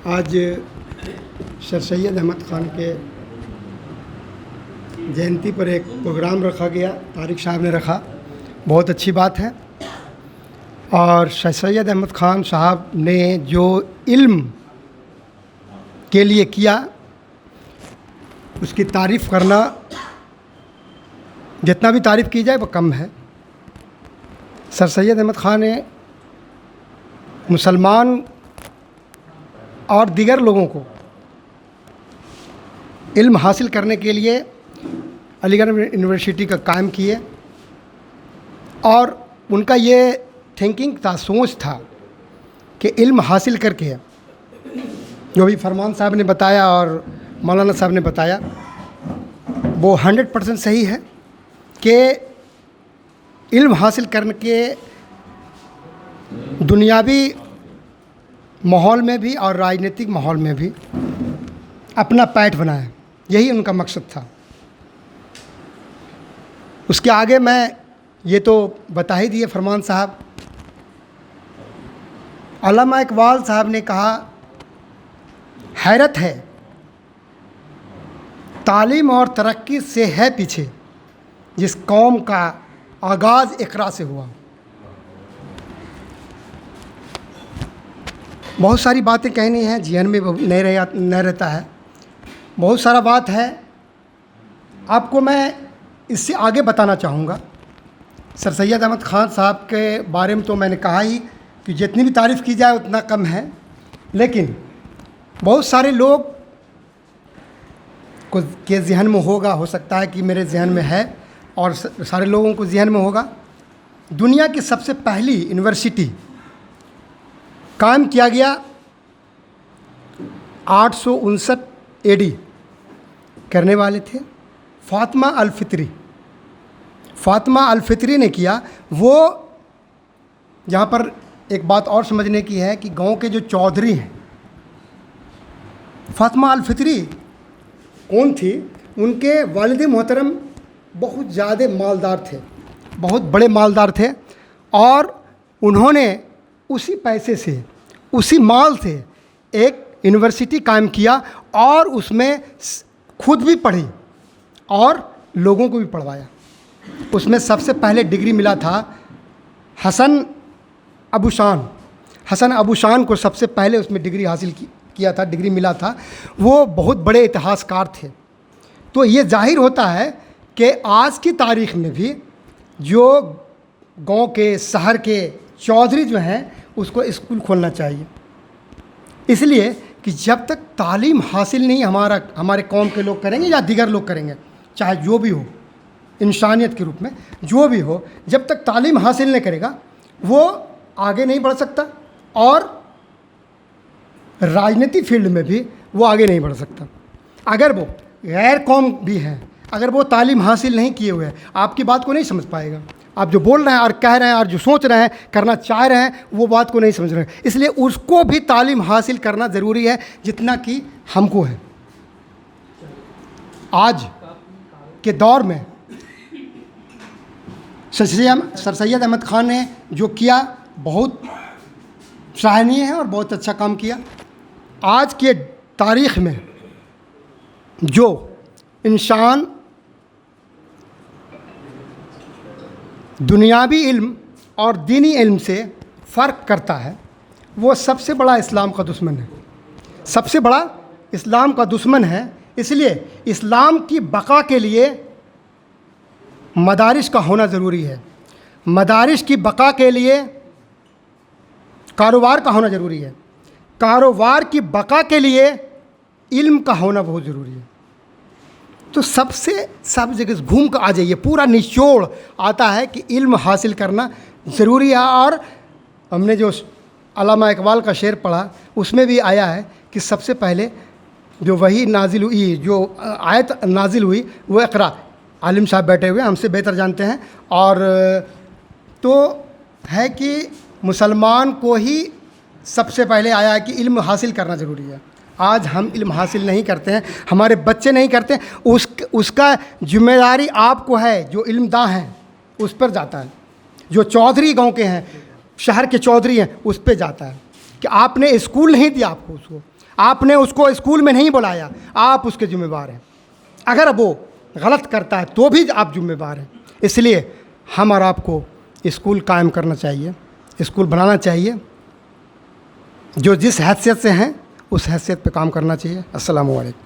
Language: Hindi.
आज सर सैयद अहमद ख़ान के जयंती पर एक प्रोग्राम रखा गया, तारिक साहब ने रखा, बहुत अच्छी बात है। और सर सैयद अहमद ख़ान साहब ने जो इल्म के लिए किया उसकी तारीफ़ करना, जितना भी तारीफ़ की जाए वो कम है। सर सैयद अहमद ख़ान ने मुसलमान और दीगर लोगों को इल्म हासिल करने के लिए अलीगढ़ यूनिवर्सिटी का कायम किए। और उनका ये थिंकिंग था, सोच था कि इल्म हासिल करके, जो भी फरमान साहब ने बताया और मौलाना साहब ने बताया, वो 100% सही है कि इल्म हासिल करके दुनियावी माहौल में भी और राजनीतिक माहौल में भी अपना पैठ बनाए, यही उनका मकसद था। उसके आगे मैं ये तो बता ही दिए फरमान साहब। अल्लामा इकबाल साहब ने कहा, हैरत है तालीम और तरक्की से है पीछे जिस कौम का आगाज़ इक़रा से हुआ। बहुत सारी बातें कहनी हैं, जीवन में नहीं रहता है, बहुत सारा बात है। आपको मैं इससे आगे बताना चाहूँगा। सर सैयद अहमद ख़ान साहब के बारे में तो मैंने कहा ही कि जितनी भी तारीफ़ की जाए उतना कम है, लेकिन बहुत सारे लोग को के ज़हन में होगा, हो सकता है कि मेरे ज़हन में है और सारे लोगों को ज़हन में होगा। दुनिया की सबसे पहली यूनिवर्सिटी कायम किया गया 859 AD करने वाले थे फ़ातिमा अल-फ़ित्री। फ़ातिमा अल-फ़ित्री ने किया। वो यहाँ पर एक बात और समझने की है कि गांव के जो चौधरी हैं, फ़ातिमा अल-फ़ित्री कौन थी? उनके वालिद मोहतरम बहुत ज़्यादा मालदार थे, बहुत बड़े मालदार थे, और उन्होंने उसी पैसे से, उसी माल से एक यूनिवर्सिटी कायम किया और उसमें खुद भी पढ़ी और लोगों को भी पढ़वाया। उसमें सबसे पहले डिग्री मिला था हसन अबू शान। हसन अबू शान को सबसे पहले उसमें डिग्री हासिल किया था, डिग्री मिला था। वो बहुत बड़े इतिहासकार थे। तो ये जाहिर होता है कि आज की तारीख़ में भी जो गांव के, शहर के चौधरी जो हैं, उसको स्कूल खोलना चाहिए। इसलिए कि जब तक तालीम हासिल नहीं हमारे कौम के लोग करेंगे या दीगर लोग करेंगे, चाहे जो भी हो, इंसानियत के रूप में जो भी हो, जब तक तालीम हासिल नहीं करेगा वो आगे नहीं बढ़ सकता, और राजनीति फील्ड में भी वो आगे नहीं बढ़ सकता। अगर वो गैर कौम भी हैं, अगर वो तालीम हासिल नहीं किए हुए हैं, आपकी बात को नहीं समझ पाएगा। आप जो बोल रहे हैं और कह रहे हैं और जो सोच रहे हैं, करना चाह रहे हैं, वो बात को नहीं समझ रहे हैं। इसलिए उसको भी तालीम हासिल करना ज़रूरी है जितना कि हमको है। आज के दौर में सर सैयद अहमद ख़ान ने जो किया बहुत सराहनीय है और बहुत अच्छा काम किया। आज के तारीख़ में जो इंसान दुनियावी इल्म और दीनी इल्म से फ़र्क करता है, वो सबसे बड़ा इस्लाम का दुश्मन है, सबसे बड़ा इस्लाम का दुश्मन है। इसलिए इस्लाम की बका के लिए मदारिस का होना ज़रूरी है। मदारिस की बका के लिए कारोबार का होना ज़रूरी है। कारोबार की बका के लिए इल्म का होना बहुत ज़रूरी है। तो सब जगह घूम कर आ जाइए, पूरा निचोड़ आता है कि इल्म हासिल करना ज़रूरी है। और हमने जो अल्लामा इकबाल का शेर पढ़ा, उसमें भी आया है कि सबसे पहले जो वही नाजिल हुई, जो आयत नाजिल हुई, वो इक़रा। आलिम साहब बैठे हुए हमसे बेहतर जानते हैं। और तो है कि मुसलमान को ही सबसे पहले आया है कि इल्म हासिल करना ज़रूरी है। आज हम इल्म हासिल नहीं करते हैं, हमारे बच्चे नहीं करते, उसका जिम्मेदारी आपको है। जो इल्मदां हैं उस पर जाता है, जो चौधरी गांव के हैं, शहर के चौधरी हैं, उस पे जाता है कि आपने स्कूल नहीं दिया आपको उसको, आपने उसको स्कूल में नहीं बुलाया, आप उसके ज़िम्मेवार हैं। अगर वो गलत करता है तो भी आप ज़िम्मेवार हैं। इसलिए हम और आपको स्कूल कायम करना चाहिए, स्कूल बनाना चाहिए। जो जिस हैसियत से हैं उस हैसियत पे काम करना चाहिए। अस्सलामु अलैकुम।